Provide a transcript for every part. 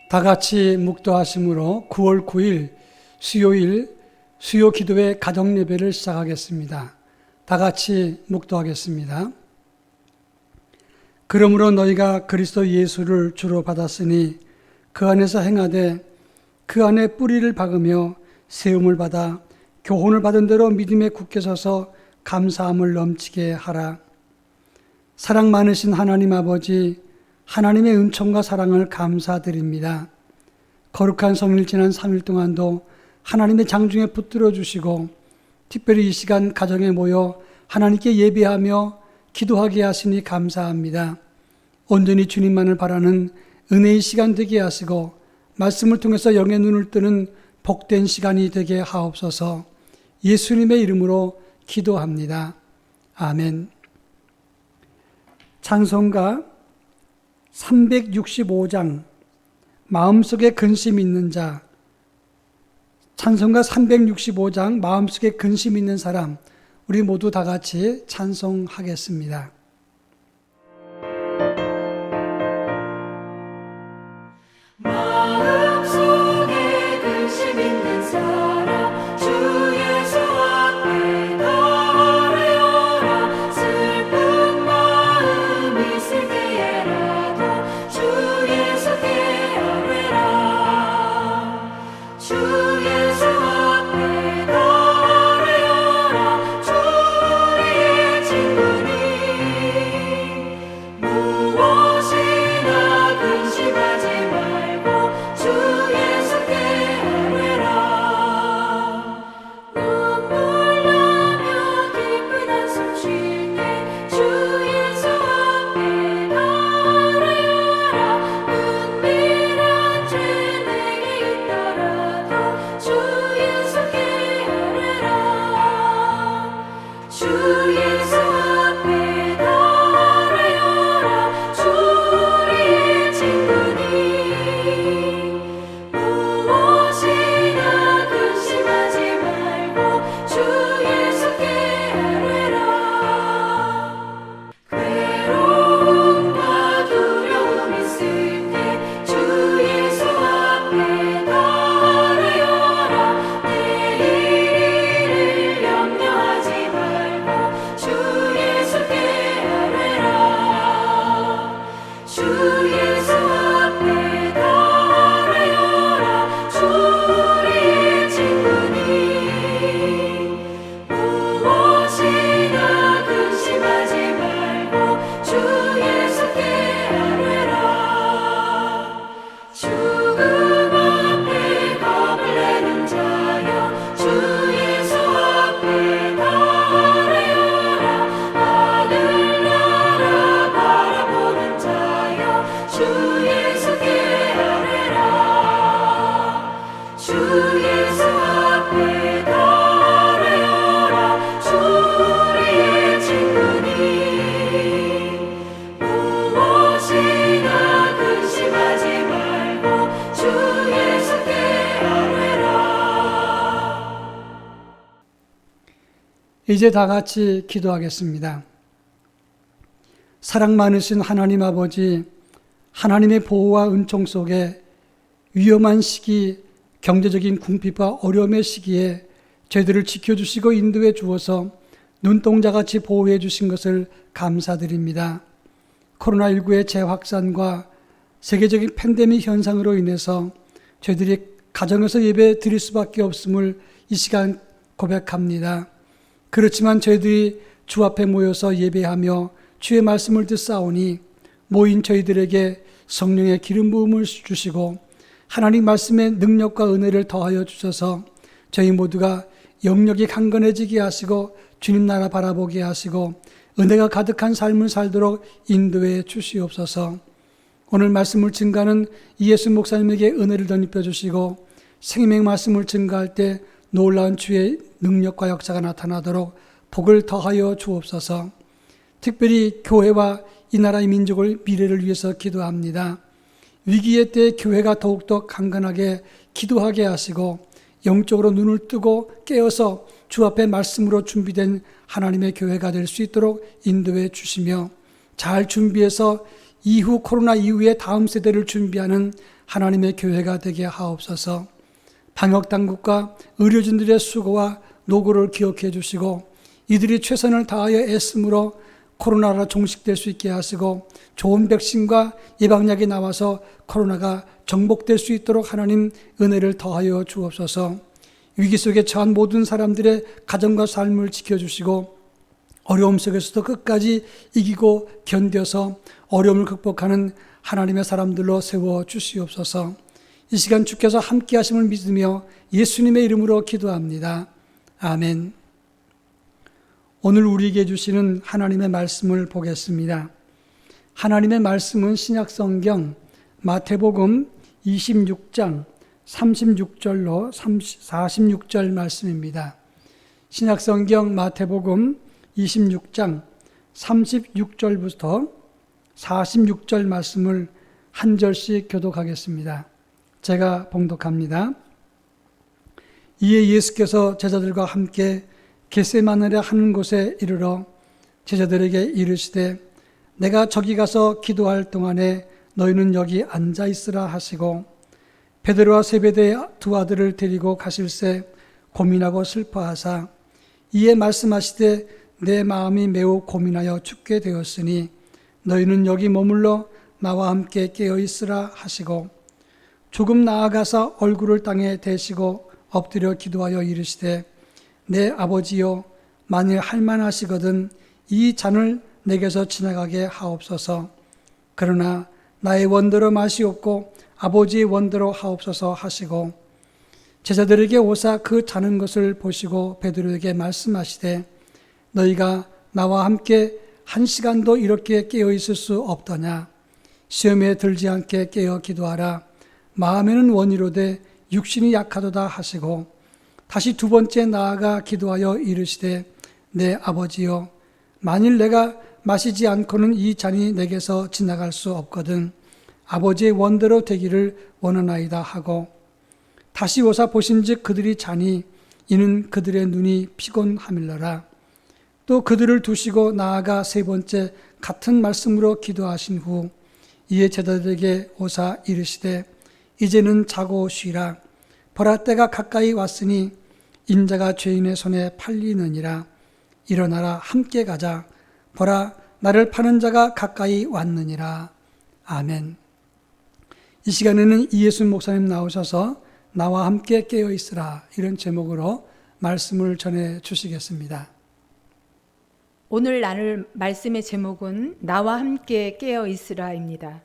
다 같이 묵도하심으로 9월 9일 수요일 수요 기도회 가정 예배를 시작하겠습니다. 다 같이 묵도하겠습니다. 그러므로 너희가 그리스도 예수를 주로 받았으니 그 안에서 행하되 그 안에 뿌리를 박으며 세움을 받아 교훈을 받은 대로 믿음에 굳게 서서 감사함을 넘치게 하라. 사랑 많으신 하나님 아버지, 하나님의 은총과 사랑을 감사드립니다. 거룩한 성일 지난 3일 동안도 하나님의 장중에 붙들어 주시고 특별히 이 시간 가정에 모여 하나님께 예배하며 기도하게 하시니 감사합니다. 온전히 주님만을 바라는 은혜의 시간 되게 하시고 말씀을 통해서 영의 눈을 뜨는 복된 시간이 되게 하옵소서. 예수님의 이름으로 기도합니다. 아멘. 찬송가 365장 마음속에 근심 있는 자, 찬송가 365장 마음속에 근심 있는 사람, 우리 모두 다 같이 찬송하겠습니다. 마음속에 근심 있는 사람 주 예수 앞에 달아여라. 슬픈 마음 있을 때에라도 주 예수께 아뢰라. 주 예수 앞에 달아여라. 주 우리의 친구니 무엇이나 근심하지 말고 주 예수께 아뢰라. 눈물 나며 깊은 한숨 쉴 때 주 예수 앞에 달아여라. 은밀한 죄 내게 있더라도 주 예수께 아뢰라. 주 예수 앞에 달아여라. 주 우리의 친구니 무엇이나 근심하지 말고 주 예수께 아뢰라. 괴로움과 두려움 있을 때 주 예수 앞에 달아여라. 내일을 염려하지 말고 주 예수께 아뢰라. 주 예수 앞에 달아여라. 주 우리의 친구니 무엇이나 근심하지 말고 주 예수께 아뢰라. 죽음 앞에 겁을 내는 자여 주 예수 앞에 달아여라. 하늘나라 바라보는 자여 주 예수께 아뢰라. 주 예수 앞에 달아여라. 주 우리의 친구니 무엇이나 근심하지 말고 주 예수께 아뢰라. 이제 다 같이 기도하겠습니다. 사랑 많으신 하나님 아버지, 하나님의 보호와 은총 속에 위험한 시기, 경제적인 궁핍과 어려움의 시기에 저희들을 지켜주시고 인도해 주어서 눈동자같이 보호해 주신 것을 감사드립니다. 코로나19의 재확산과 세계적인 팬데믹 현상으로 인해서 저희들이 가정에서 예배 드릴 수밖에 없음을 이 시간 고백합니다. 그렇지만 저희들이 주 앞에 모여서 예배하며 주의 말씀을 듣사오니 모인 저희들에게 성령의 기름 부음을 주시고 하나님 말씀의 능력과 은혜를 더하여 주셔서 저희 모두가 영역이 강건해지게 하시고 주님 나라 바라보게 하시고 은혜가 가득한 삶을 살도록 인도해 주시옵소서. 오늘 말씀을 증가하는 이예수 목사님에게 은혜를 덧입혀 주시고 생명의 말씀을 증가할 때 놀라운 주의 능력과 역사가 나타나도록 복을 더하여 주옵소서. 특별히 교회와 이 나라의 민족을 미래를 위해서 기도합니다. 위기의 때 교회가 더욱더 강건하게 기도하게 하시고 영적으로 눈을 뜨고 깨어서 주 앞에 말씀으로 준비된 하나님의 교회가 될 수 있도록 인도해 주시며 잘 준비해서 이후 코로나 이후의 다음 세대를 준비하는 하나님의 교회가 되게 하옵소서. 방역당국과 의료진들의 수고와 노고를 기억해 주시고 이들이 최선을 다하여 애씀으로 코로나가 종식될 수 있게 하시고 좋은 백신과 예방약이 나와서 코로나가 정복될 수 있도록 하나님 은혜를 더하여 주옵소서. 위기 속에 처한 모든 사람들의 가정과 삶을 지켜주시고 어려움 속에서도 끝까지 이기고 견뎌서 어려움을 극복하는 하나님의 사람들로 세워주시옵소서. 이 시간 주께서 함께 하심을 믿으며 예수님의 이름으로 기도합니다. 아멘. 오늘 우리에게 주시는 하나님의 말씀을 보겠습니다. 하나님의 말씀은 신약성경 마태복음 26장 36절로 46절 말씀입니다. 신약성경 마태복음 26장 36절부터 46절 말씀을 한 절씩 교독하겠습니다. 제가 봉독합니다. 이에 예수께서 제자들과 함께 겟세마네라 하는 곳에 이르러 제자들에게 이르시되 내가 저기 가서 기도할 동안에 너희는 여기 앉아 있으라 하시고 베드로와 세베대의 두 아들을 데리고 가실새 고민하고 슬퍼하사 이에 말씀하시되 내 마음이 매우 고민하여 죽게 되었으니 너희는 여기 머물러 나와 함께 깨어 있으라 하시고 조금 나아가서 얼굴을 땅에 대시고 엎드려 기도하여 이르시되 내 아버지여 만일 할만하시거든 이 잔을 내게서 지나가게 하옵소서. 그러나 나의 원대로 마시옵고 아버지의 원대로 하옵소서 하시고 제자들에게 오사 그 자는 것을 보시고 베드로에게 말씀하시되 너희가 나와 함께 한 시간도 이렇게 깨어 있을 수 없더냐. 시험에 들지 않게 깨어 기도하라. 마음에는 원이로되 육신이 약하도다 하시고 다시 두 번째 나아가 기도하여 이르시되 내 아버지여 만일 내가 마시지 않고는 이 잔이 내게서 지나갈 수 없거든 아버지의 원대로 되기를 원하나이다 하고 다시 오사 보신즉 그들이 자니 이는 그들의 눈이 피곤함일러라. 또 그들을 두시고 나아가 세 번째 같은 말씀으로 기도하신 후 이에 제자들에게 오사 이르시되 이제는 자고 쉬라. 보라 때가 가까이 왔으니 인자가 죄인의 손에 팔리느니라. 일어나라 함께 가자. 보라 나를 파는 자가 가까이 왔느니라. 아멘. 이 시간에는 이예순 목사님 나오셔서 나와 함께 깨어 있으라 이런 제목으로 말씀을 전해 주시겠습니다. 오늘 나눌 말씀의 제목은 나와 함께 깨어 있으라입니다.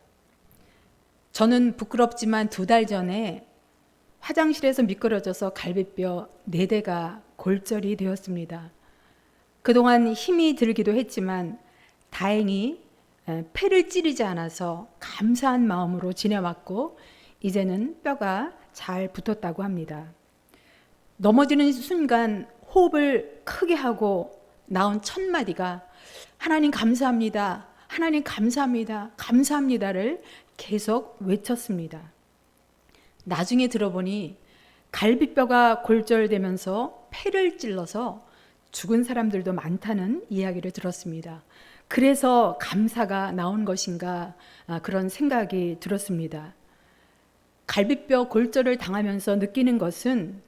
저는 부끄럽지만 2달 전에 화장실에서 미끄러져서 갈비뼈 4대가 골절이 되었습니다. 그동안 힘이 들기도 했지만 다행히 폐를 찌르지 않아서 감사한 마음으로 지내왔고 이제는 뼈가 잘 붙었다고 합니다. 넘어지는 순간 호흡을 크게 하고 나온 첫 마디가 하나님 감사합니다. 하나님 감사합니다. 감사합니다를 계속 외쳤습니다. 나중에 들어보니 갈비뼈가 골절되면서 폐를 찔러서 죽은 사람들도 많다는 이야기를 들었습니다. 그래서 감사가 나온 것인가 그런 생각이 들었습니다. 갈비뼈 골절을 당하면서 느끼는 것은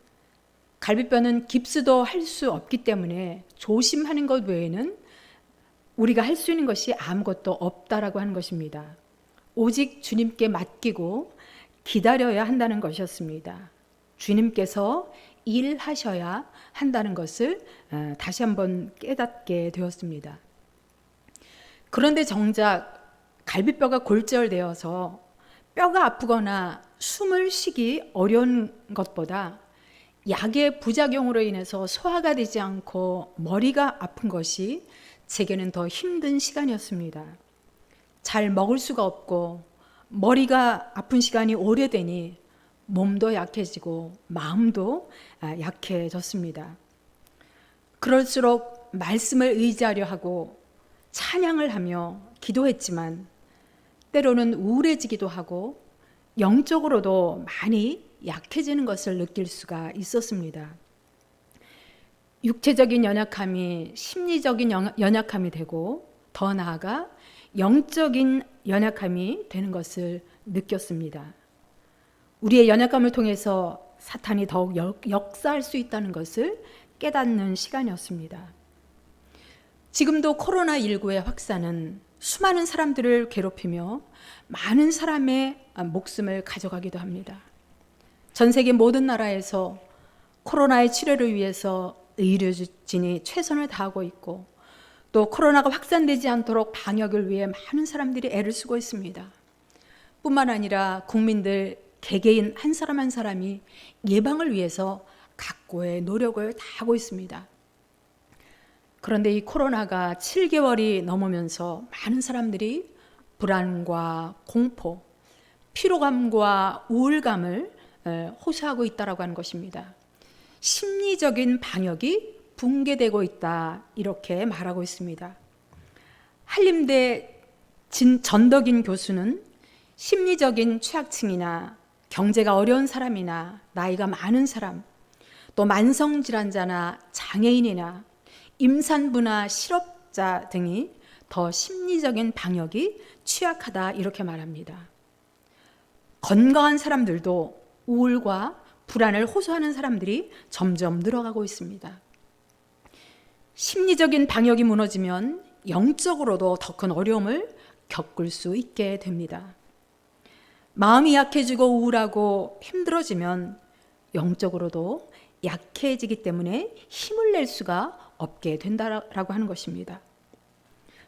갈비뼈는 깁스도 할 수 없기 때문에 조심하는 것 외에는 우리가 할 수 있는 것이 아무것도 없다라고 하는 것입니다. 오직 주님께 맡기고 기다려야 한다는 것이었습니다. 주님께서 일하셔야 한다는 것을 다시 한번 깨닫게 되었습니다. 그런데 정작 갈비뼈가 골절되어서 뼈가 아프거나 숨을 쉬기 어려운 것보다 약의 부작용으로 인해서 소화가 되지 않고 머리가 아픈 것이 제게는 더 힘든 시간이었습니다. 잘 먹을 수가 없고 머리가 아픈 시간이 오래되니 몸도 약해지고 마음도 약해졌습니다. 그럴수록 말씀을 의지하려 하고 찬양을 하며 기도했지만 때로는 우울해지기도 하고 영적으로도 많이 약해지는 것을 느낄 수가 있었습니다. 육체적인 연약함이 심리적인 연약함이 되고 더 나아가 영적인 연약함이 되는 것을 느꼈습니다. 우리의 연약함을 통해서 사탄이 더욱 역사할 수 있다는 것을 깨닫는 시간이었습니다. 지금도 코로나19의 확산은 수많은 사람들을 괴롭히며 많은 사람의 목숨을 가져가기도 합니다. 전 세계 모든 나라에서 코로나의 치료를 위해서 의료진이 최선을 다하고 있고, 또 코로나가 확산되지 않도록 방역을 위해 많은 사람들이 애를 쓰고 있습니다. 뿐만 아니라 국민들 개개인 한 사람 한 사람이 예방을 위해서 각고의 노력을 다하고 있습니다. 그런데 이 코로나가 7개월이 넘으면서 많은 사람들이 불안과 공포, 피로감과 우울감을 호소하고 있다고 하는 것입니다. 심리적인 방역이 붕괴되고 있다, 이렇게 말하고 있습니다. 한림대 전덕인 교수는 심리적인 취약층이나 경제가 어려운 사람이나 나이가 많은 사람, 또 만성질환자나 장애인이나 임산부나 실업자 등이 더 심리적인 방역이 취약하다, 이렇게 말합니다. 건강한 사람들도 우울과 불안을 호소하는 사람들이 점점 늘어가고 있습니다. 심리적인 방역이 무너지면 영적으로도 더 큰 어려움을 겪을 수 있게 됩니다. 마음이 약해지고 우울하고 힘들어지면 영적으로도 약해지기 때문에 힘을 낼 수가 없게 된다라고 하는 것입니다.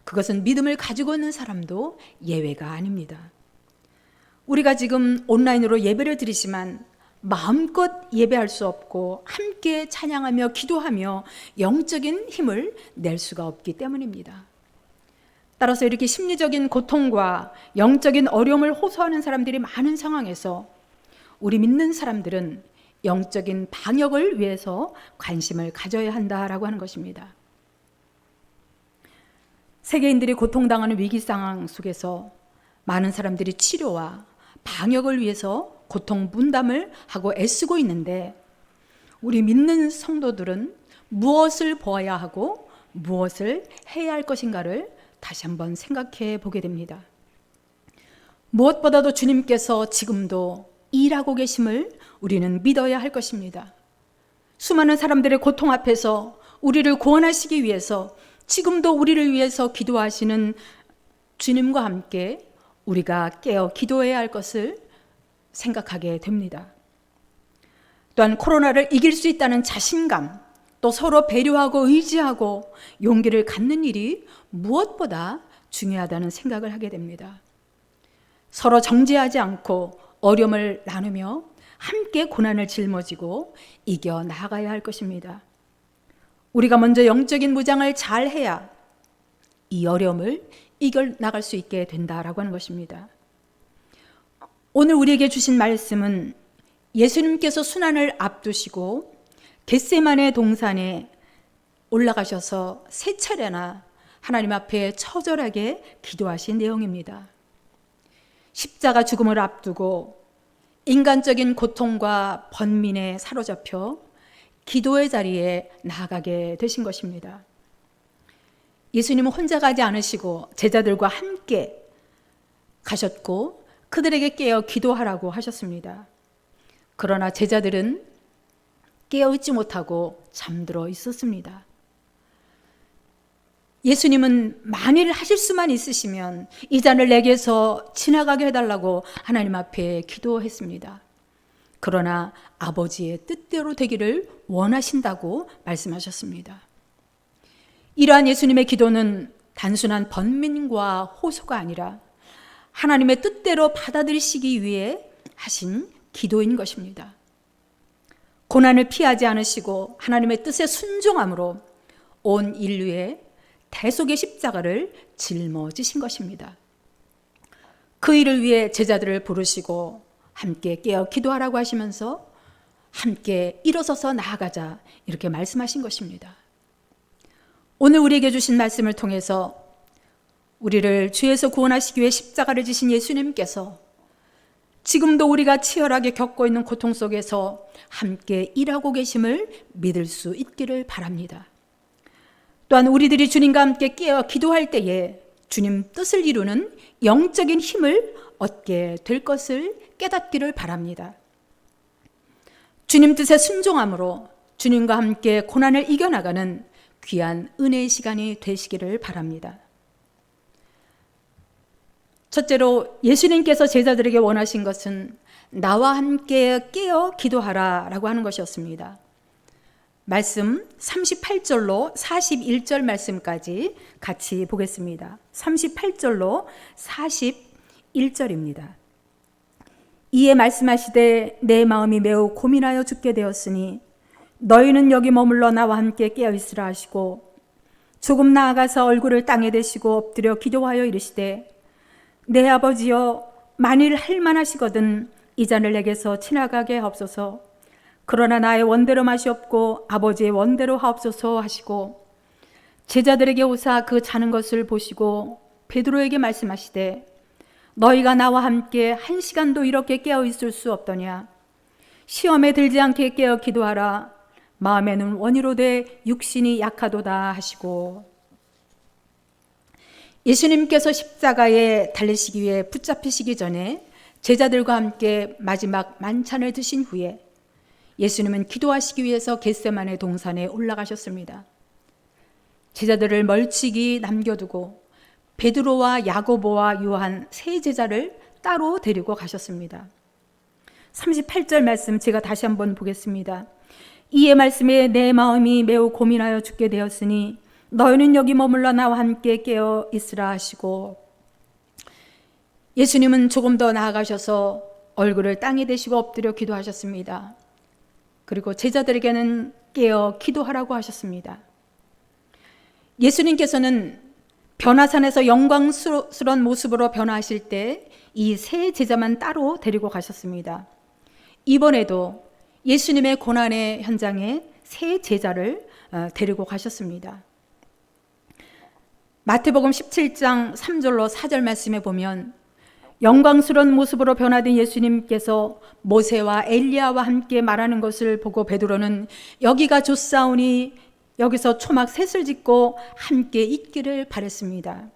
그것은 믿음을 가지고 있는 사람도 예외가 아닙니다. 우리가 지금 온라인으로 예배를 드리지만 마음껏 예배할 수 없고 함께 찬양하며 기도하며 영적인 힘을 낼 수가 없기 때문입니다. 따라서 이렇게 심리적인 고통과 영적인 어려움을 호소하는 사람들이 많은 상황에서 우리 믿는 사람들은 영적인 방역을 위해서 관심을 가져야 한다라고 하는 것입니다. 세계인들이 고통당하는 위기 상황 속에서 많은 사람들이 치료와 방역을 위해서 고통 분담을 하고 애쓰고 있는데, 우리 믿는 성도들은 무엇을 보아야 하고 무엇을 해야 할 것인가를 다시 한번 생각해 보게 됩니다. 무엇보다도 주님께서 지금도 일하고 계심을 우리는 믿어야 할 것입니다. 수많은 사람들의 고통 앞에서 우리를 구원하시기 위해서 지금도 우리를 위해서 기도하시는 주님과 함께 우리가 깨어 기도해야 할 것을 생각하게 됩니다. 또한 코로나를 이길 수 있다는 자신감, 또 서로 배려하고 의지하고 용기를 갖는 일이 무엇보다 중요하다는 생각을 하게 됩니다. 서로 정죄하지 않고 어려움을 나누며 함께 고난을 짊어지고 이겨 나아가야 할 것입니다. 우리가 먼저 영적인 무장을 잘 해야 이 어려움을 이겨 나갈 수 있게 된다라고 하는 것입니다. 오늘 우리에게 주신 말씀은 예수님께서 순환을 앞두시고 겟세마네 동산에 올라가셔서 세 차례나 하나님 앞에 처절하게 기도하신 내용입니다. 십자가 죽음을 앞두고 인간적인 고통과 번민에 사로잡혀 기도의 자리에 나아가게 되신 것입니다. 예수님은 혼자 가지 않으시고 제자들과 함께 가셨고 그들에게 깨어 기도하라고 하셨습니다. 그러나 제자들은 깨어있지 못하고 잠들어 있었습니다. 예수님은 만일 하실 수만 있으시면 이 잔을 내게서 지나가게 해달라고 하나님 앞에 기도했습니다. 그러나 아버지의 뜻대로 되기를 원하신다고 말씀하셨습니다. 이러한 예수님의 기도는 단순한 번민과 호소가 아니라 하나님의 뜻대로 받아들이시기 위해 하신 기도인 것입니다. 고난을 피하지 않으시고 하나님의 뜻에 순종함으로 온 인류의 대속의 십자가를 짊어지신 것입니다. 그 일을 위해 제자들을 부르시고 함께 깨어 기도하라고 하시면서 함께 일어서서 나아가자 이렇게 말씀하신 것입니다. 오늘 우리에게 주신 말씀을 통해서 우리를 죄에서 구원하시기 위해 십자가를 지신 예수님께서 지금도 우리가 치열하게 겪고 있는 고통 속에서 함께 일하고 계심을 믿을 수 있기를 바랍니다. 또한 우리들이 주님과 함께 깨어 기도할 때에 주님 뜻을 이루는 영적인 힘을 얻게 될 것을 깨닫기를 바랍니다. 주님 뜻에 순종함으로 주님과 함께 고난을 이겨나가는 귀한 은혜의 시간이 되시기를 바랍니다. 첫째로 예수님께서 제자들에게 원하신 것은 나와 함께 깨어 기도하라 라고 하는 것이었습니다. 말씀 38절로 41절 말씀까지 같이 보겠습니다. 38절로 41절입니다. 이에 말씀하시되 내 마음이 매우 고민하여 죽게 되었으니 너희는 여기 머물러 나와 함께 깨어 있으라 하시고 조금 나아가서 얼굴을 땅에 대시고 엎드려 기도하여 이르시되 내 아버지여 만일 할만하시거든 이 잔을 내게서 지나가게 하옵소서. 그러나 나의 원대로 마시옵고 아버지의 원대로 하옵소서 하시고 제자들에게 오사 그 자는 것을 보시고 베드로에게 말씀하시되 너희가 나와 함께 한 시간도 이렇게 깨어 있을 수 없더냐. 시험에 들지 않게 깨어 기도하라. 마음에는 원이로되 육신이 약하도다 하시고 예수님께서 십자가에 달리시기 위해 붙잡히시기 전에 제자들과 함께 마지막 만찬을 드신 후에 예수님은 기도하시기 위해서 겟세마네 동산에 올라가셨습니다. 제자들을 멀찍이 남겨두고 베드로와 야고보와 요한 세 제자를 따로 데리고 가셨습니다. 38절 말씀 제가 다시 한번 보겠습니다. 이에 말씀에 내 마음이 매우 고민하여 죽게 되었으니 너희는 여기 머물러 나와 함께 깨어 있으라 하시고 예수님은 조금 더 나아가셔서 얼굴을 땅에 대시고 엎드려 기도하셨습니다. 그리고 제자들에게는 깨어 기도하라고 하셨습니다. 예수님께서는 변화산에서 영광스러운 모습으로 변화하실 때 이 세 제자만 따로 데리고 가셨습니다. 이번에도 예수님의 고난의 현장에 세 제자를 데리고 가셨습니다. 마태복음 17장 3절로 4절 말씀에 보면 영광스러운 모습으로 변화된 예수님께서 모세와 엘리야와 함께 말하는 것을 보고 베드로는 여기가 좋사오니 여기서 초막 셋을 짓고 함께 있기를 바랬습니다.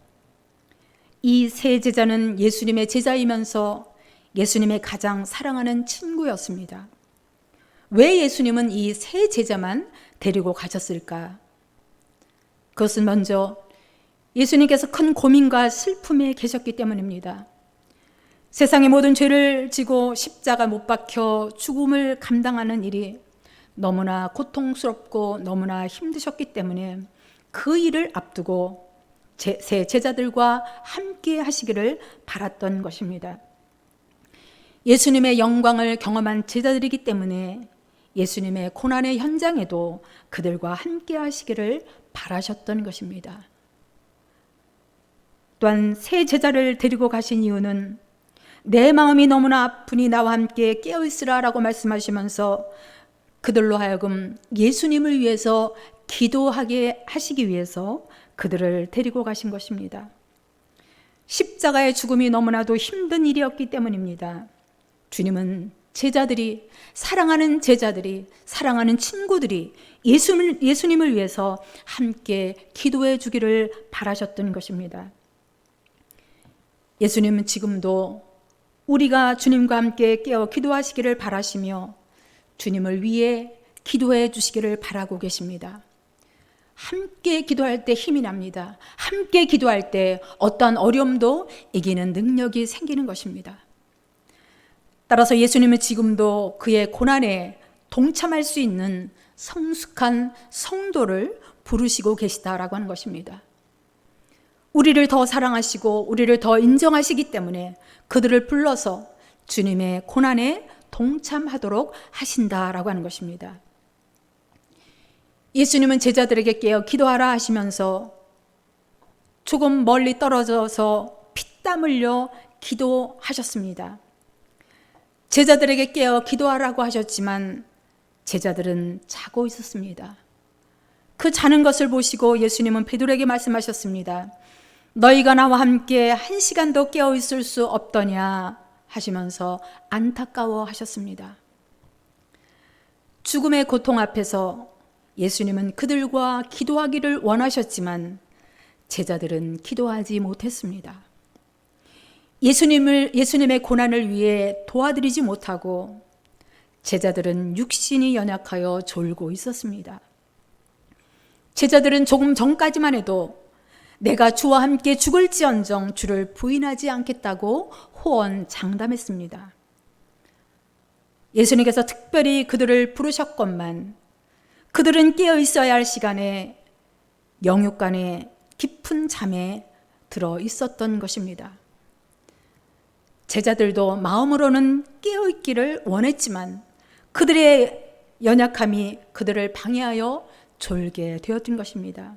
이 세 제자는 예수님의 제자이면서 예수님의 가장 사랑하는 친구였습니다. 왜 예수님은 이 세 제자만 데리고 가셨을까? 그것은 먼저 예수님께서 큰 고민과 슬픔에 계셨기 때문입니다. 세상의 모든 죄를 지고 십자가 못 박혀 죽음을 감당하는 일이 너무나 고통스럽고 너무나 힘드셨기 때문에 그 일을 앞두고 세 제자들과 함께 하시기를 바랐던 것입니다. 예수님의 영광을 경험한 제자들이기 때문에 예수님의 고난의 현장에도 그들과 함께 하시기를 바라셨던 것입니다. 또한 세 제자를 데리고 가신 이유는 내 마음이 너무나 아프니 나와 함께 깨어있으라 라고 말씀하시면서 그들로 하여금 예수님을 위해서 기도하게 하시기 위해서 그들을 데리고 가신 것입니다. 십자가의 죽음이 너무나도 힘든 일이었기 때문입니다. 주님은 제자들이, 사랑하는 제자들이, 사랑하는 친구들이 예수님을 위해서 함께 기도해 주기를 바라셨던 것입니다. 예수님은 지금도 우리가 주님과 함께 깨어 기도하시기를 바라시며 주님을 위해 기도해 주시기를 바라고 계십니다. 함께 기도할 때 힘이 납니다. 함께 기도할 때 어떠한 어려움도 이기는 능력이 생기는 것입니다. 따라서 예수님은 지금도 그의 고난에 동참할 수 있는 성숙한 성도를 부르시고 계시다라고 하는 것입니다. 우리를 더 사랑하시고 우리를 더 인정하시기 때문에 그들을 불러서 주님의 고난에 동참하도록 하신다라고 하는 것입니다. 예수님은 제자들에게 깨어 기도하라 하시면서 조금 멀리 떨어져서 피땀 흘려 기도하셨습니다. 제자들에게 깨어 기도하라고 하셨지만 제자들은 자고 있었습니다. 그 자는 것을 보시고 예수님은 베드로에게 말씀하셨습니다. 너희가 나와 함께 한 시간도 깨어 있을 수 없더냐 하시면서 안타까워 하셨습니다. 죽음의 고통 앞에서 예수님은 그들과 기도하기를 원하셨지만 제자들은 기도하지 못했습니다. 예수님의 고난을 위해 도와드리지 못하고 제자들은 육신이 연약하여 졸고 있었습니다. 제자들은 조금 전까지만 해도 내가 주와 함께 죽을지언정 주를 부인하지 않겠다고 호언장담했습니다. 예수님께서 특별히 그들을 부르셨건만 그들은 깨어 있어야 할 시간에 영육간의 깊은 잠에 들어 있었던 것입니다. 제자들도 마음으로는 깨어 있기를 원했지만 그들의 연약함이 그들을 방해하여 졸게 되었던 것입니다.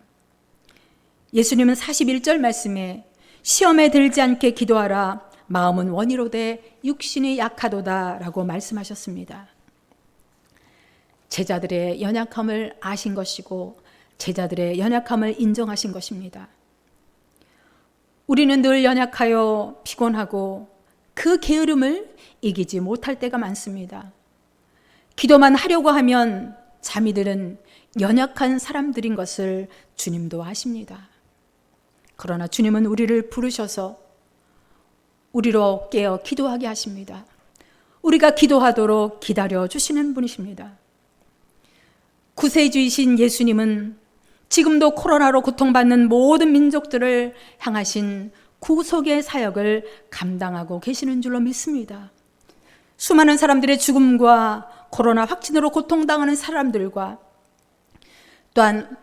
예수님은 41절 말씀에 시험에 들지 않게 기도하라 마음은 원이로되 육신이 약하도다 라고 말씀하셨습니다. 제자들의 연약함을 아신 것이고 제자들의 연약함을 인정하신 것입니다. 우리는 늘 연약하여 피곤하고 그 게으름을 이기지 못할 때가 많습니다. 기도만 하려고 하면 잠이 드는 연약한 사람들인 것을 주님도 아십니다. 그러나 주님은 우리를 부르셔서 우리로 깨어 기도하게 하십니다. 우리가 기도하도록 기다려 주시는 분이십니다. 구세주이신 예수님은 지금도 코로나로 고통받는 모든 민족들을 향하신 구속의 사역을 감당하고 계시는 줄로 믿습니다. 수많은 사람들의 죽음과 코로나 확진으로 고통당하는 사람들과 또한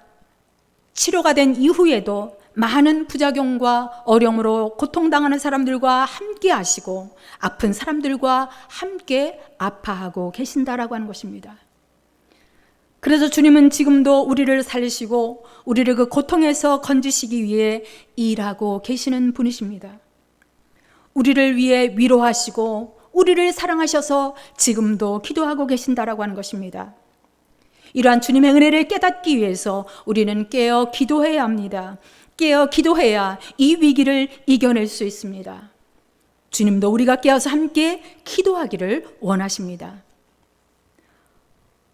치료가 된 이후에도 많은 부작용과 어려움으로 고통당하는 사람들과 함께 하시고 아픈 사람들과 함께 아파하고 계신다라고 하는 것입니다. 그래서 주님은 지금도 우리를 살리시고 우리를 그 고통에서 건지시기 위해 일하고 계시는 분이십니다. 우리를 위해 위로하시고 우리를 사랑하셔서 지금도 기도하고 계신다라고 하는 것입니다. 이러한 주님의 은혜를 깨닫기 위해서 우리는 깨어 기도해야 합니다. 깨어 기도해야 이 위기를 이겨낼 수 있습니다. 주님도 우리가 깨어서 함께 기도하기를 원하십니다.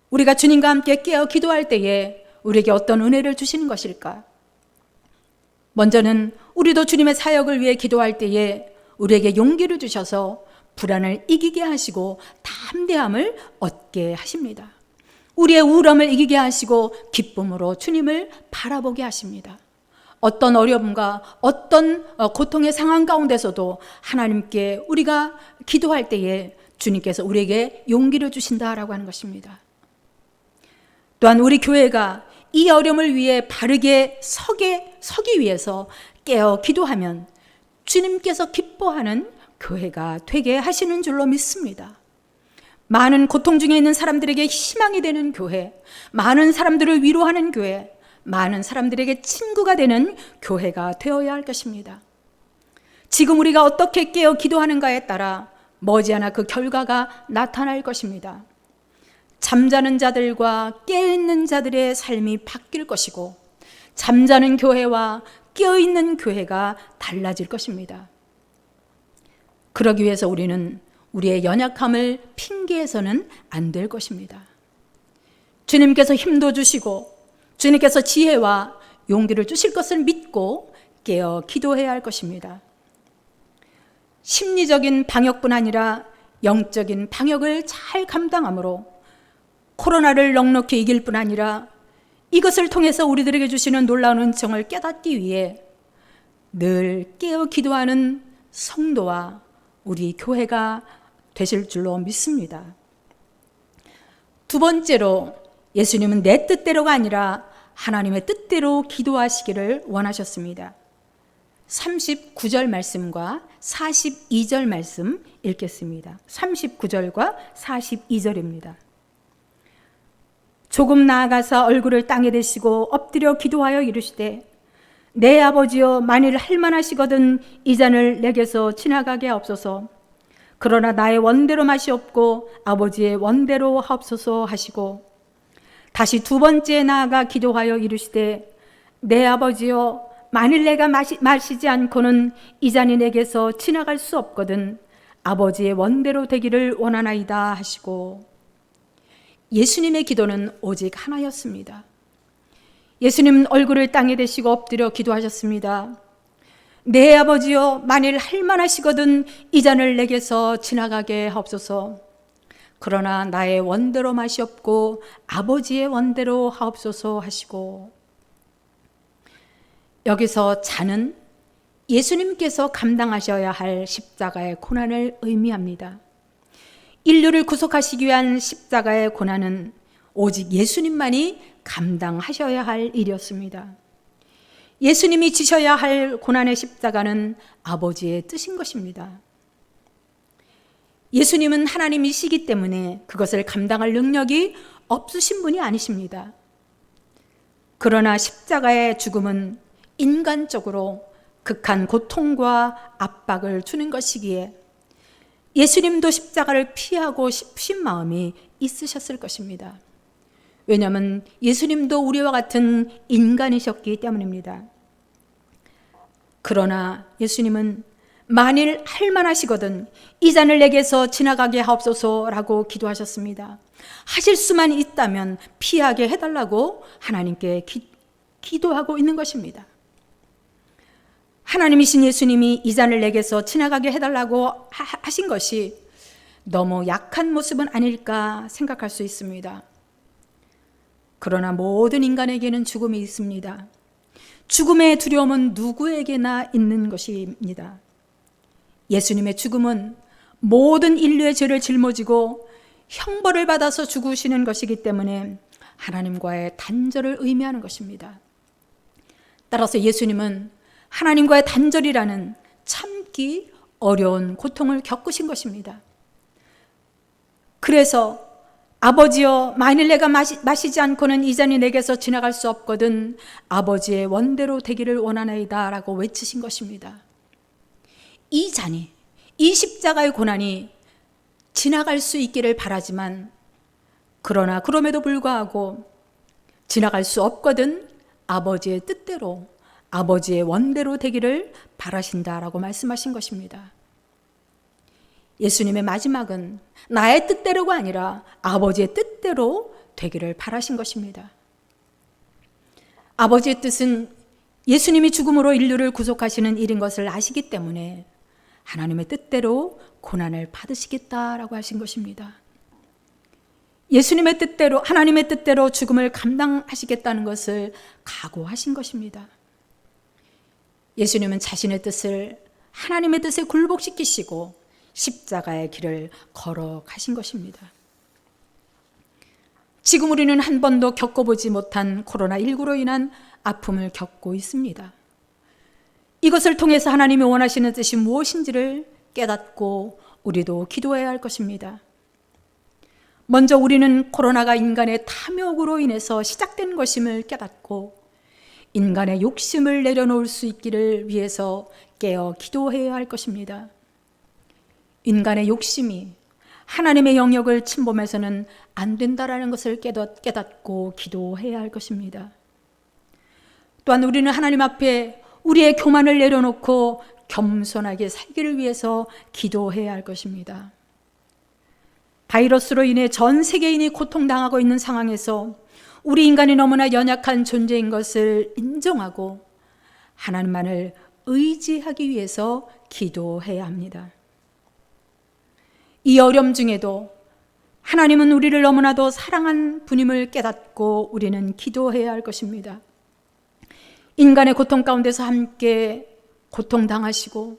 우리가 주님과 함께 깨어 기도할 때에 우리에게 어떤 은혜를 주시는 것일까? 먼저는 우리도 주님의 사역을 위해 기도할 때에 우리에게 용기를 주셔서 불안을 이기게 하시고 담대함을 얻게 하십니다. 우리의 우울함을 이기게 하시고 기쁨으로 주님을 바라보게 하십니다. 어떤 어려움과 어떤 고통의 상황 가운데서도 하나님께 우리가 기도할 때에 주님께서 우리에게 용기를 주신다라고 하는 것입니다. 또한 우리 교회가 이 어려움을 위해 바르게 서기 위해서 깨어 기도하면 주님께서 기뻐하는 교회가 되게 하시는 줄로 믿습니다. 많은 고통 중에 있는 사람들에게 희망이 되는 교회, 많은 사람들을 위로하는 교회, 많은 사람들에게 친구가 되는 교회가 되어야 할 것입니다. 지금 우리가 어떻게 깨어 기도하는가에 따라 머지않아 그 결과가 나타날 것입니다. 잠자는 자들과 깨어있는 자들의 삶이 바뀔 것이고 잠자는 교회와 깨어있는 교회가 달라질 것입니다. 그러기 위해서 우리는 우리의 연약함을 핑계해서는 안 될 것입니다. 주님께서 힘도 주시고 주님께서 지혜와 용기를 주실 것을 믿고 깨어 기도해야 할 것입니다. 심리적인 방역뿐 아니라 영적인 방역을 잘 감당함으로 코로나를 넉넉히 이길 뿐 아니라 이것을 통해서 우리들에게 주시는 놀라운 은총을 깨닫기 위해 늘 깨어 기도하는 성도와 우리 교회가 되실 줄로 믿습니다. 두 번째로 예수님은 내 뜻대로가 아니라 하나님의 뜻대로 기도하시기를 원하셨습니다. 39절 말씀과 42절 말씀 읽겠습니다. 39절과 42절입니다. 조금 나아가서 얼굴을 땅에 대시고 엎드려 기도하여 이르시되 내 아버지여 만일 할만하시거든 이 잔을 내게서 지나가게 하옵소서. 그러나 나의 원대로 마시옵고 아버지의 원대로 하옵소서 하시고 다시 두 번째 나아가 기도하여 이르시되 내 아버지여 만일 내가 마시지 않고는 이 잔이 내게서 지나갈 수 없거든 아버지의 원대로 되기를 원하나이다 하시고 예수님의 기도는 오직 하나였습니다. 예수님 얼굴을 땅에 대시고 엎드려 기도하셨습니다. 내 아버지여, 만일 할만하시거든 이 잔을 내게서 지나가게 하옵소서. 그러나 나의 원대로 마시옵고 아버지의 원대로 하옵소서 하시고, 여기서 잔은 예수님께서 감당하셔야 할 십자가의 고난을 의미합니다. 인류를 구속하시기 위한 십자가의 고난은 오직 예수님만이 감당하셔야 할 일이었습니다. 예수님이 지셔야 할 고난의 십자가는 아버지의 뜻인 것입니다. 예수님은 하나님이시기 때문에 그것을 감당할 능력이 없으신 분이 아니십니다. 그러나 십자가의 죽음은 인간적으로 극한 고통과 압박을 주는 것이기에 예수님도 십자가를 피하고 싶으신 마음이 있으셨을 것입니다. 왜냐하면 예수님도 우리와 같은 인간이셨기 때문입니다. 그러나 예수님은 만일 할만하시거든 이 잔을 내게서 지나가게 하옵소서라고 기도하셨습니다. 하실 수만 있다면 피하게 해달라고 하나님께 기도하고 있는 것입니다. 하나님이신 예수님이 이 잔을 내게서 지나가게 해달라고 하신 것이 너무 약한 모습은 아닐까 생각할 수 있습니다. 그러나 모든 인간에게는 죽음이 있습니다. 죽음의 두려움은 누구에게나 있는 것입니다. 예수님의 죽음은 모든 인류의 죄를 짊어지고 형벌을 받아서 죽으시는 것이기 때문에 하나님과의 단절을 의미하는 것입니다. 따라서 예수님은 하나님과의 단절이라는 참기 어려운 고통을 겪으신 것입니다. 그래서 아버지여, 만일 내가 마시지 않고는 이 잔이 내게서 지나갈 수 없거든 아버지의 원대로 되기를 원하나이다 라고 외치신 것입니다. 이 잔이, 이 십자가의 고난이 지나갈 수 있기를 바라지만, 그러나 그럼에도 불구하고 지나갈 수 없거든 아버지의 뜻대로, 아버지의 원대로 되기를 바라신다라고 말씀하신 것입니다. 예수님의 마지막은 나의 뜻대로가 아니라 아버지의 뜻대로 되기를 바라신 것입니다. 아버지의 뜻은 예수님이 죽음으로 인류를 구속하시는 일인 것을 아시기 때문에 하나님의 뜻대로 고난을 받으시겠다라고 하신 것입니다. 예수님의 뜻대로, 하나님의 뜻대로 죽음을 감당하시겠다는 것을 각오하신 것입니다. 예수님은 자신의 뜻을 하나님의 뜻에 굴복시키시고 십자가의 길을 걸어가신 것입니다. 지금 우리는 한 번도 겪어보지 못한 코로나19로 인한 아픔을 겪고 있습니다. 이것을 통해서 하나님이 원하시는 뜻이 무엇인지를 깨닫고 우리도 기도해야 할 것입니다. 먼저 우리는 코로나가 인간의 탐욕으로 인해서 시작된 것임을 깨닫고 인간의 욕심을 내려놓을 수 있기를 위해서 깨어 기도해야 할 것입니다. 인간의 욕심이 하나님의 영역을 침범해서는 안 된다라는 것을 깨닫고 기도해야 할 것입니다. 또한 우리는 하나님 앞에 우리의 교만을 내려놓고 겸손하게 살기를 위해서 기도해야 할 것입니다. 바이러스로 인해 전 세계인이 고통당하고 있는 상황에서 우리 인간이 너무나 연약한 존재인 것을 인정하고 하나님만을 의지하기 위해서 기도해야 합니다. 이 어려움 중에도 하나님은 우리를 너무나도 사랑한 분임을 깨닫고 우리는 기도해야 할 것입니다. 인간의 고통 가운데서 함께 고통당하시고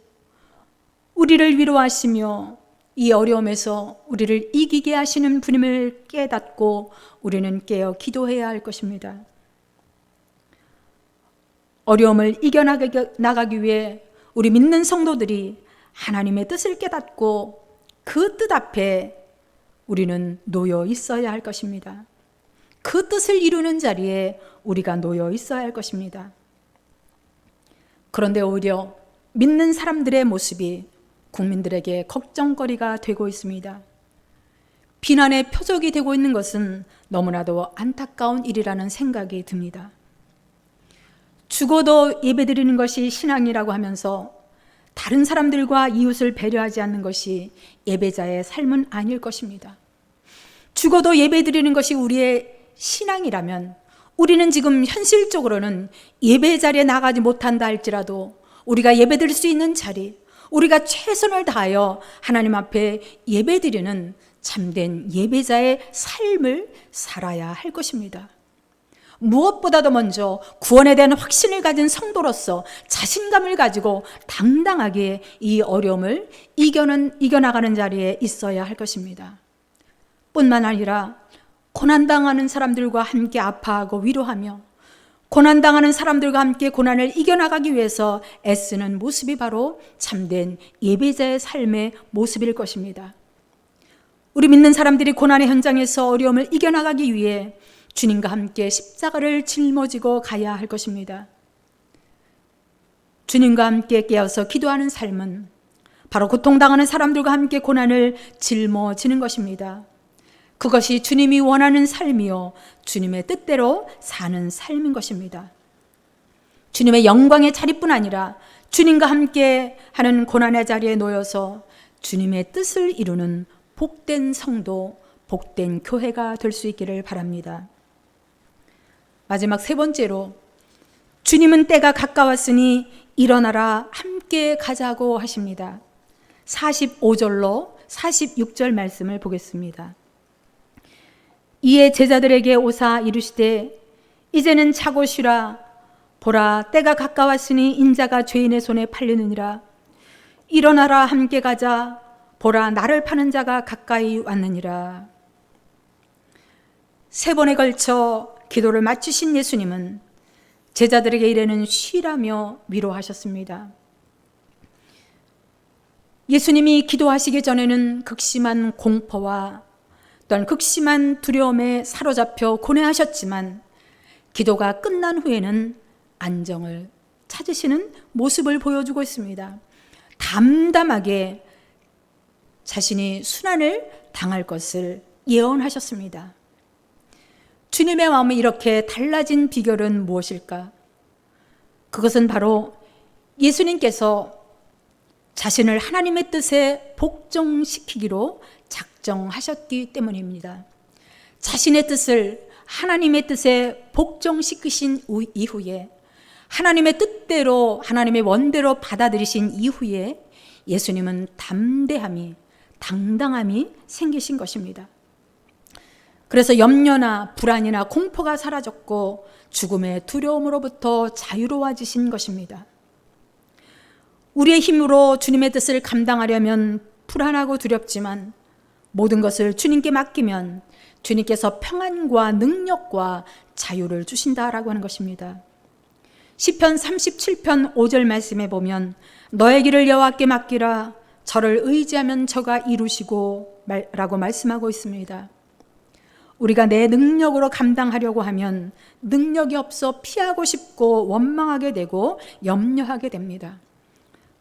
우리를 위로하시며 이 어려움에서 우리를 이기게 하시는 분임을 깨닫고 우리는 깨어 기도해야 할 것입니다. 어려움을 이겨나가기 위해 우리 믿는 성도들이 하나님의 뜻을 깨닫고 그 뜻 앞에 우리는 놓여 있어야 할 것입니다. 그 뜻을 이루는 자리에 우리가 놓여 있어야 할 것입니다. 그런데 오히려 믿는 사람들의 모습이 국민들에게 걱정거리가 되고 있습니다. 비난의 표적이 되고 있는 것은 너무나도 안타까운 일이라는 생각이 듭니다. 죽어도 예배드리는 것이 신앙이라고 하면서 다른 사람들과 이웃을 배려하지 않는 것이 예배자의 삶은 아닐 것입니다. 죽어도 예배드리는 것이 우리의 신앙이라면 우리는 지금 현실적으로는 예배 자리에 나가지 못한다 할지라도 우리가 예배드릴 수 있는 자리, 우리가 최선을 다하여 하나님 앞에 예배드리는 참된 예배자의 삶을 살아야 할 것입니다. 무엇보다도 먼저 구원에 대한 확신을 가진 성도로서 자신감을 가지고 당당하게 이 어려움을 이겨나가는 자리에 있어야 할 것입니다. 뿐만 아니라 고난당하는 사람들과 함께 아파하고 위로하며 고난당하는 사람들과 함께 고난을 이겨나가기 위해서 애쓰는 모습이 바로 참된 예배자의 삶의 모습일 것입니다. 우리 믿는 사람들이 고난의 현장에서 어려움을 이겨나가기 위해 주님과 함께 십자가를 짊어지고 가야 할 것입니다. 주님과 함께 깨어서 기도하는 삶은 바로 고통당하는 사람들과 함께 고난을 짊어지는 것입니다. 그것이 주님이 원하는 삶이요 주님의 뜻대로 사는 삶인 것입니다. 주님의 영광의 자리뿐 아니라 주님과 함께 하는 고난의 자리에 놓여서 주님의 뜻을 이루는 복된 성도, 복된 교회가 될 수 있기를 바랍니다. 마지막 세 번째로, 주님은 때가 가까웠으니 일어나라 함께 가자고 하십니다. 45절로 46절 말씀을 보겠습니다. 이에 제자들에게 오사 이르시되 이제는 자고 쉬라. 보라, 때가 가까웠으니 인자가 죄인의 손에 팔리느니라. 일어나라 함께 가자. 보라, 나를 파는 자가 가까이 왔느니라. 세 번에 걸쳐 기도를 마치신 예수님은 제자들에게 이르는 쉬라며 위로하셨습니다. 예수님이 기도하시기 전에는 극심한 공포와 또한 극심한 두려움에 사로잡혀 고뇌하셨지만 기도가 끝난 후에는 안정을 찾으시는 모습을 보여주고 있습니다. 담담하게 자신이 순환을 당할 것을 예언하셨습니다. 주님의 마음이 이렇게 달라진 비결은 무엇일까? 그것은 바로 예수님께서 자신을 하나님의 뜻에 복종시키기로 작정하셨기 때문입니다. 자신의 뜻을 하나님의 뜻에 복종시키신 이후에, 하나님의 뜻대로 하나님의 원대로 받아들이신 이후에 예수님은 담대함이, 당당함이 생기신 것입니다. 그래서 염려나 불안이나 공포가 사라졌고 죽음의 두려움으로부터 자유로워지신 것입니다. 우리의 힘으로 주님의 뜻을 감당하려면 불안하고 두렵지만 모든 것을 주님께 맡기면 주님께서 평안과 능력과 자유를 주신다라고 하는 것입니다. 시편 37편 5절 말씀에 보면 너의 길을 여호와께 맡기라. 저를 의지하면 저가 이루시고 라고 말씀하고 있습니다. 우리가 내 능력으로 감당하려고 하면 능력이 없어 피하고 싶고 원망하게 되고 염려하게 됩니다.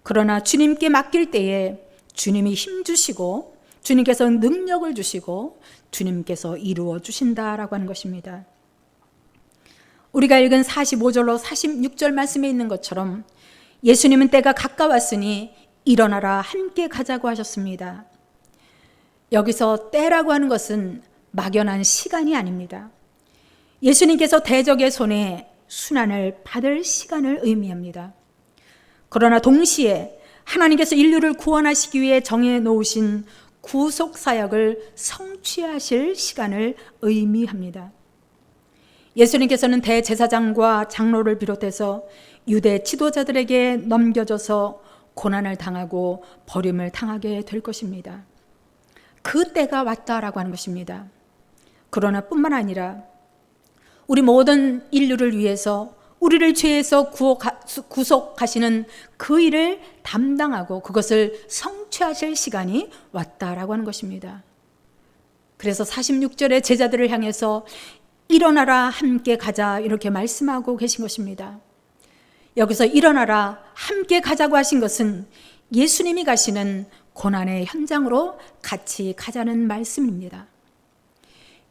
그러나 주님께 맡길 때에 주님이 힘 주시고 주님께서 능력을 주시고 주님께서 이루어 주신다라고 하는 것입니다. 우리가 읽은 45절로 46절 말씀에 있는 것처럼 예수님은 때가 가까웠으니 일어나라 함께 가자고 하셨습니다. 여기서 때라고 하는 것은 막연한 시간이 아닙니다. 예수님께서 대적의 손에 순환을 받을 시간을 의미합니다. 그러나 동시에 하나님께서 인류를 구원하시기 위해 정해 놓으신 구속 사역을 성취하실 시간을 의미합니다. 예수님께서는 대제사장과 장로를 비롯해서 유대 지도자들에게 넘겨져서 고난을 당하고 버림을 당하게 될 것입니다. 그 때가 왔다라고 하는 것입니다. 그러나 뿐만 아니라 우리 모든 인류를 위해서 우리를 죄에서 구속하시는 그 일을 담당하고 그것을 성취하실 시간이 왔다라고 하는 것입니다. 그래서 46절에 제자들을 향해서 일어나라 함께 가자 이렇게 말씀하고 계신 것입니다. 여기서 일어나라 함께 가자고 하신 것은 예수님이 가시는 고난의 현장으로 같이 가자는 말씀입니다.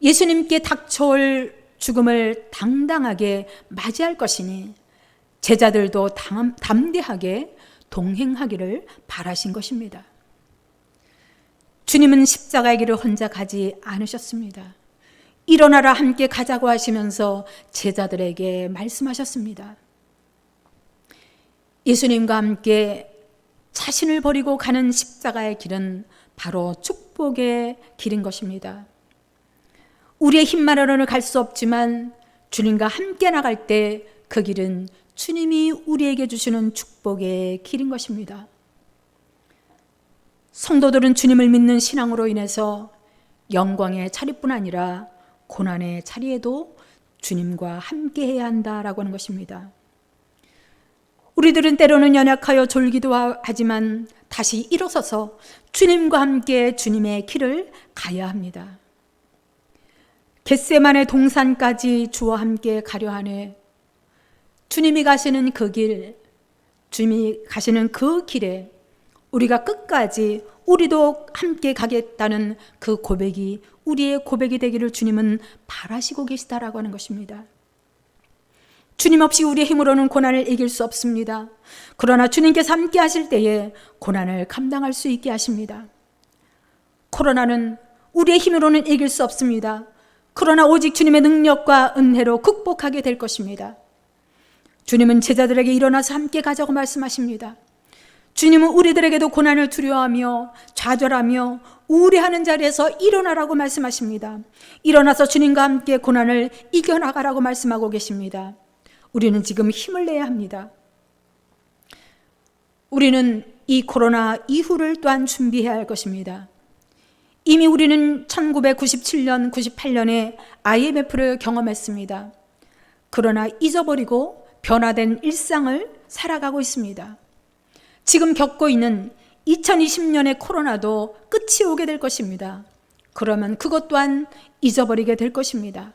예수님께 닥쳐올 죽음을 당당하게 맞이할 것이니 제자들도 담대하게 동행하기를 바라신 것입니다. 주님은 십자가의 길을 혼자 가지 않으셨습니다. 일어나라 함께 가자고 하시면서 제자들에게 말씀하셨습니다. 예수님과 함께 자신을 버리고 가는 십자가의 길은 바로 축복의 길인 것입니다. 우리의 힘만으로는 갈 수 없지만 주님과 함께 나갈 때 그 길은 주님이 우리에게 주시는 축복의 길인 것입니다. 성도들은 주님을 믿는 신앙으로 인해서 영광의 자리뿐 아니라 고난의 자리에도 주님과 함께 해야 한다라고 하는 것입니다. 우리들은 때로는 연약하여 졸기도 하지만 다시 일어서서 주님과 함께 주님의 길을 가야 합니다. 겟세마네 동산까지 주와 함께 가려 하네. 주님이 가시는 그 길, 주님이 가시는 그 길에 우리가 끝까지 우리도 함께 가겠다는 그 고백이 우리의 고백이 되기를 주님은 바라시고 계시다라고 하는 것입니다. 주님 없이 우리의 힘으로는 고난을 이길 수 없습니다. 그러나 주님께서 함께 하실 때에 고난을 감당할 수 있게 하십니다. 코로나는 우리의 힘으로는 이길 수 없습니다. 그러나 오직 주님의 능력과 은혜로 극복하게 될 것입니다. 주님은 제자들에게 일어나서 함께 가자고 말씀하십니다. 주님은 우리들에게도 고난을 두려워하며 좌절하며 우울해하는 자리에서 일어나라고 말씀하십니다. 일어나서 주님과 함께 고난을 이겨나가라고 말씀하고 계십니다. 우리는 지금 힘을 내야 합니다. 우리는 이 코로나 이후를 또한 준비해야 할 것입니다. 이미 우리는 1997년, 98년에 IMF를 경험했습니다. 그러나 잊어버리고 변화된 일상을 살아가고 있습니다. 지금 겪고 있는 2020년의 코로나도 끝이 오게 될 것입니다. 그러면 그것 또한 잊어버리게 될 것입니다.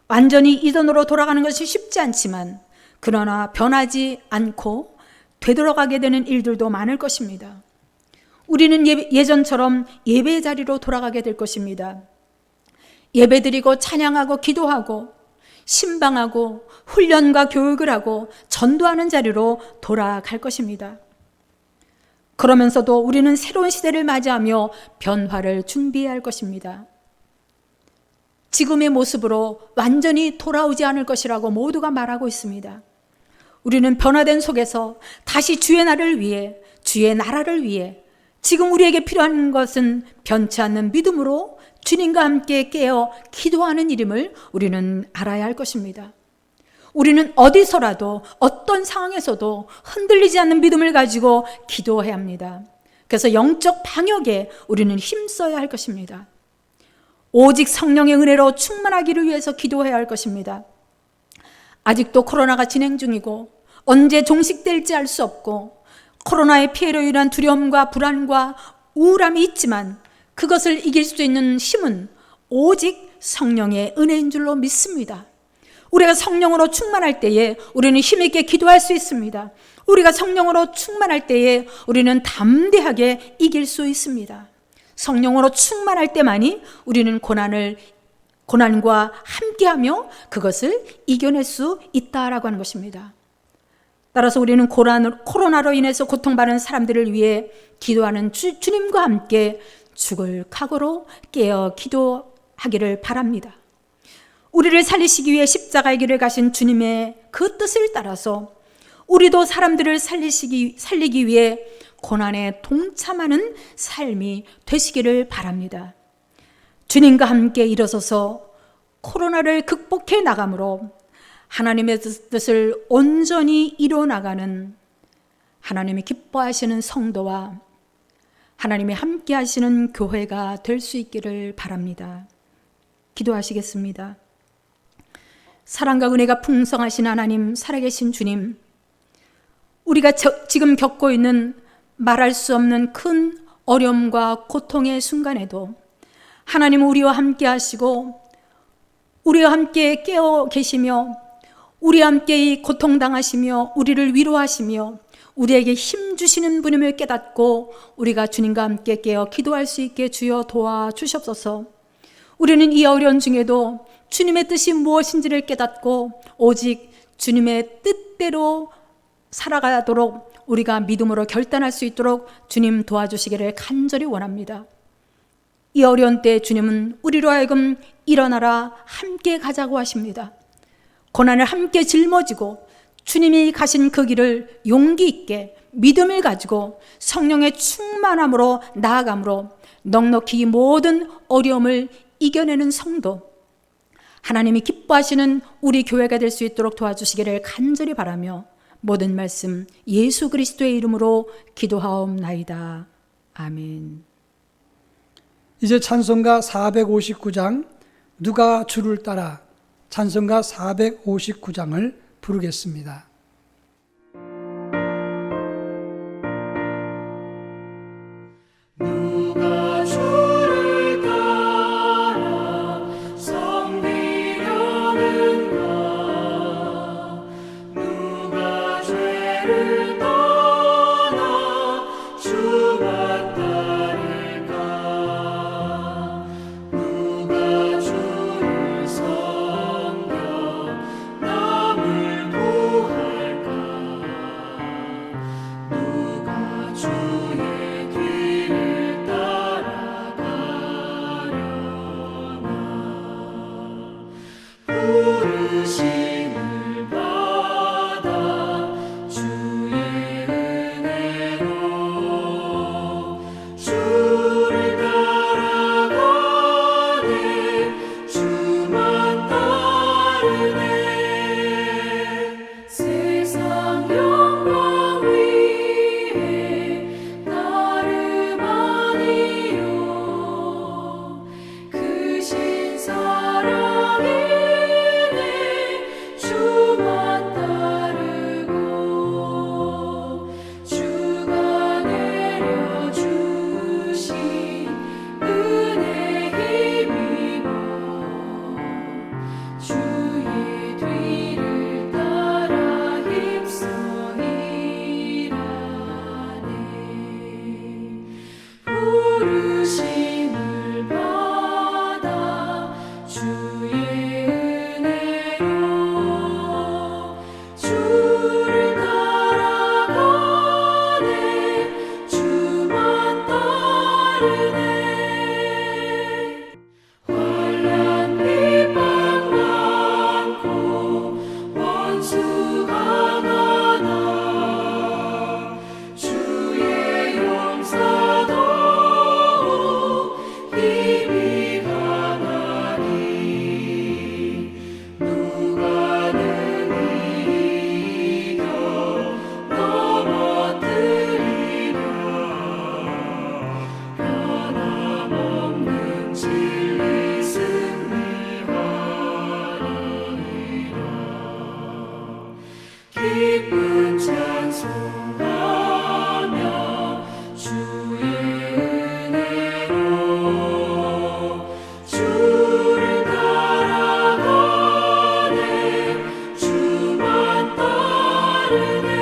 완전히 이전으로 돌아가는 것이 쉽지 않지만 그러나 변하지 않고 되돌아가게 되는 일들도 많을 것입니다. 우리는 예전처럼 예배 자리로 돌아가게 될 것입니다. 예배드리고 찬양하고 기도하고 신방하고 훈련과 교육을 하고 전도하는 자리로 돌아갈 것입니다. 그러면서도 우리는 새로운 시대를 맞이하며 변화를 준비해야 할 것입니다. 지금의 모습으로 완전히 돌아오지 않을 것이라고 모두가 말하고 있습니다. 우리는 변화된 속에서 다시 주의 나라를 위해, 주의 나라를 위해 지금 우리에게 필요한 것은 변치 않는 믿음으로 주님과 함께 깨어 기도하는 일임을 우리는 알아야 할 것입니다. 우리는 어디서라도 어떤 상황에서도 흔들리지 않는 믿음을 가지고 기도해야 합니다. 그래서 영적 방역에 우리는 힘써야 할 것입니다. 오직 성령의 은혜로 충만하기를 위해서 기도해야 할 것입니다. 아직도 코로나가 진행 중이고 언제 종식될지 알 수 없고 코로나의 피해로 인한 두려움과 불안과 우울함이 있지만 그것을 이길 수 있는 힘은 오직 성령의 은혜인 줄로 믿습니다. 우리가 성령으로 충만할 때에 우리는 힘있게 기도할 수 있습니다. 우리가 성령으로 충만할 때에 우리는 담대하게 이길 수 있습니다. 성령으로 충만할 때만이 우리는 고난과 함께하며 그것을 이겨낼 수 있다라고 하는 것입니다. 따라서 우리는 코로나로 인해서 고통받는 사람들을 위해 기도하는 주님과 함께 죽을 각오로 깨어 기도하기를 바랍니다. 우리를 살리시기 위해 십자가의 길을 가신 주님의 그 뜻을 따라서 우리도 사람들을 살리기 위해 고난에 동참하는 삶이 되시기를 바랍니다. 주님과 함께 일어서서 코로나를 극복해 나감으로 하나님의 뜻을 온전히 이뤄나가는 하나님이 기뻐하시는 성도와 하나님이 함께 하시는 교회가 될 수 있기를 바랍니다. 기도하시겠습니다. 사랑과 은혜가 풍성하신 하나님, 살아계신 주님, 우리가 지금 겪고 있는 말할 수 없는 큰 어려움과 고통의 순간에도 하나님은 우리와 함께 하시고 우리와 함께 깨어 계시며 우리와 함께 이 고통당하시며 우리를 위로하시며 우리에게 힘 주시는 분임을 깨닫고 우리가 주님과 함께 깨어 기도할 수 있게 주여 도와주시옵소서. 우리는 이 어려운 중에도 주님의 뜻이 무엇인지를 깨닫고 오직 주님의 뜻대로 살아가도록 우리가 믿음으로 결단할 수 있도록 주님 도와주시기를 간절히 원합니다. 이 어려운 때 주님은 우리로 하여금 일어나라 함께 가자고 하십니다. 고난을 함께 짊어지고 주님이 가신 그 길을 용기 있게 믿음을 가지고 성령의 충만함으로 나아감으로 넉넉히 이 모든 어려움을 이겨내는 성도, 하나님이 기뻐하시는 우리 교회가 될 수 있도록 도와주시기를 간절히 바라며 모든 말씀 예수 그리스도의 이름으로 기도하옵나이다. 아멘. 이제 찬송가 459장 누가 주를 따라 찬송가 459장을 부르겠습니다. 누가 주를 따라 섬기려는가 누가 죄를 떠나 주만 따를까 누가 주를 섬겨 남을 구할까 누가 주의 뒤를 따라가려나 부르심을 받아 주의 은혜로 주를 따라가네 주만 따르네 세상 영광 위에 나름 아니요 크신 사랑이네 주만 따르고 주가 내려주신 은혜 힘입어 주의 뒤를 따라 힘써 일하네 부르심을 받아 주의 은혜로 주를 따라가네 주만 따르네 환난 핍박 많고 원수가 많아 주의 용사도 힘이 강하니 누가 능히 이겨 넘어뜨리랴 변함없는 진리 승리하리라 기쁜 찬송하며 주의 은혜로 주를 따라가네 주만 따르네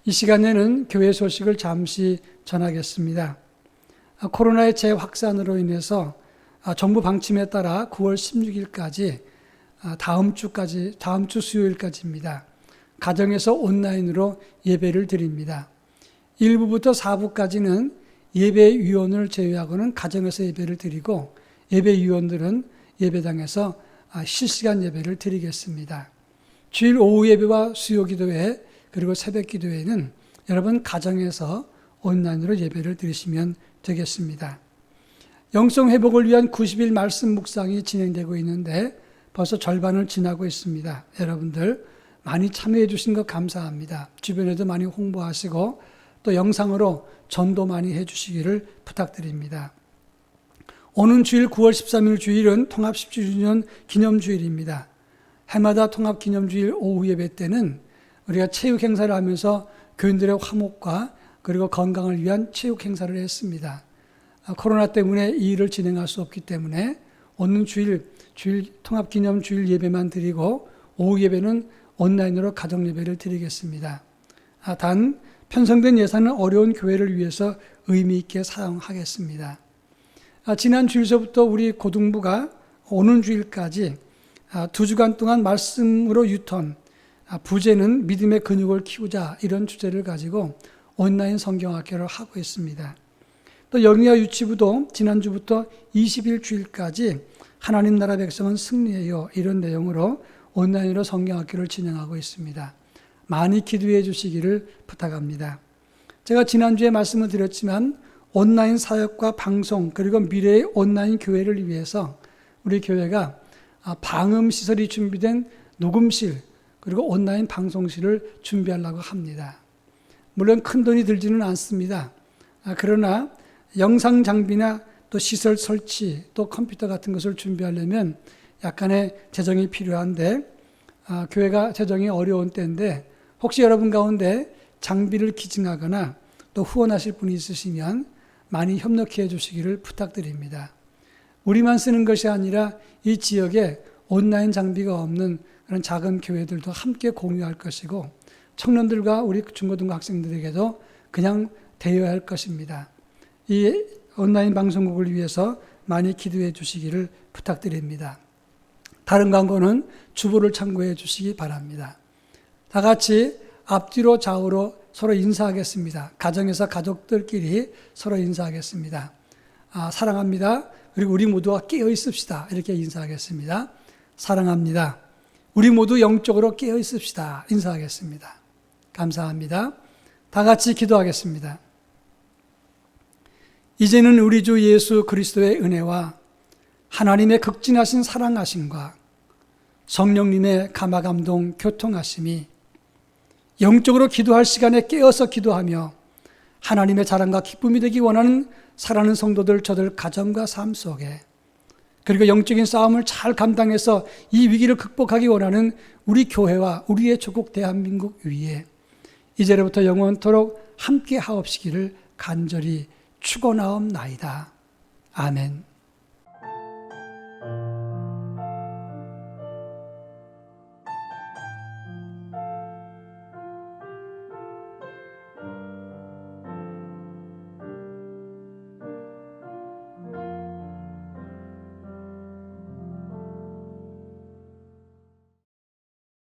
이 시간에는 교회 소식을 잠시 전하겠습니다. 코로나의 재확산으로 인해서 정부 방침에 따라 9월 16일까지 다음 주 수요일까지입니다. 가정에서 온라인으로 예배를 드립니다. 1부부터 4부까지는 예배위원을 제외하고는 가정에서 예배를 드리고 예배위원들은 예배당에서 실시간 예배를 드리겠습니다. 주일 오후 예배와 수요기도회 그리고 새벽기도회는 여러분 가정에서 온라인으로 예배를 드리시면 되겠습니다. 영성회복을 위한 90일 말씀 묵상이 진행되고 있는데 벌써 절반을 지나고 있습니다. 여러분들 많이 참여해 주신 것 감사합니다. 주변에도 많이 홍보하시고 또 영상으로 전도 많이 해 주시기를 부탁드립니다. 오는 주일 9월 13일 주일은 통합 10주년 기념주일입니다. 해마다 통합 기념주일 오후 예배 때는 우리가 체육 행사를 하면서 교인들의 화목과 그리고 건강을 위한 체육 행사를 했습니다. 코로나 때문에 이 일을 진행할 수 없기 때문에 오는 주일 통합 기념 주일 예배만 드리고 오후 예배는 온라인으로 가정 예배를 드리겠습니다. 단 편성된 예산은 어려운 교회를 위해서 의미 있게 사용하겠습니다. 지난 주일서부터 우리 고등부가 오는 주일까지 2주간 동안 말씀으로 유턴, 부제는 믿음의 근육을 키우자 이런 주제를 가지고 온라인 성경학교를 하고 있습니다. 또 영유아 유치부도 지난주부터 20일 주일까지 하나님 나라 백성은 승리해요. 이런 내용으로 온라인으로 성경학교를 진행하고 있습니다. 많이 기도해 주시기를 부탁합니다. 제가 지난주에 말씀을 드렸지만 온라인 사역과 방송 그리고 미래의 온라인 교회를 위해서 우리 교회가 방음 시설이 준비된 녹음실 그리고 온라인 방송실을 준비하려고 합니다. 물론 큰 돈이 들지는 않습니다. 그러나 영상 장비나 또 시설 설치 또 컴퓨터 같은 것을 준비하려면 약간의 재정이 필요한데 교회가 재정이 어려운 때인데 혹시 여러분 가운데 장비를 기증하거나 또 후원하실 분이 있으시면 많이 협력해 주시기를 부탁드립니다. 우리만 쓰는 것이 아니라 이 지역에 온라인 장비가 없는 그런 작은 교회들도 함께 공유할 것이고 청년들과 우리 중고등부 학생들에게도 그냥 대여할 할 것입니다. 이 온라인 방송국을 위해서 많이 기도해 주시기를 부탁드립니다. 다른 광고는 주보를 참고해 주시기 바랍니다. 다 같이 앞뒤로 좌우로 서로 인사하겠습니다. 가정에서 가족들끼리 서로 인사하겠습니다. 사랑합니다. 그리고 우리 모두가 깨어 있읍시다. 이렇게 인사하겠습니다. 사랑합니다. 우리 모두 영적으로 깨어 있읍시다. 인사하겠습니다. 감사합니다. 다 같이 기도하겠습니다. 이제는 우리 주 예수 그리스도의 은혜와 하나님의 극진하신 사랑하심과 성령님의 감화감동 교통하심이 영적으로 기도할 시간에 깨어서 기도하며 하나님의 자랑과 기쁨이 되기 원하는 사랑하는 성도들 저들 가정과 삶 속에 그리고 영적인 싸움을 잘 감당해서 이 위기를 극복하기 원하는 우리 교회와 우리의 조국 대한민국 위에 이제로부터 영원토록 함께 하옵시기를 간절히 축원하옵나이다. 아멘.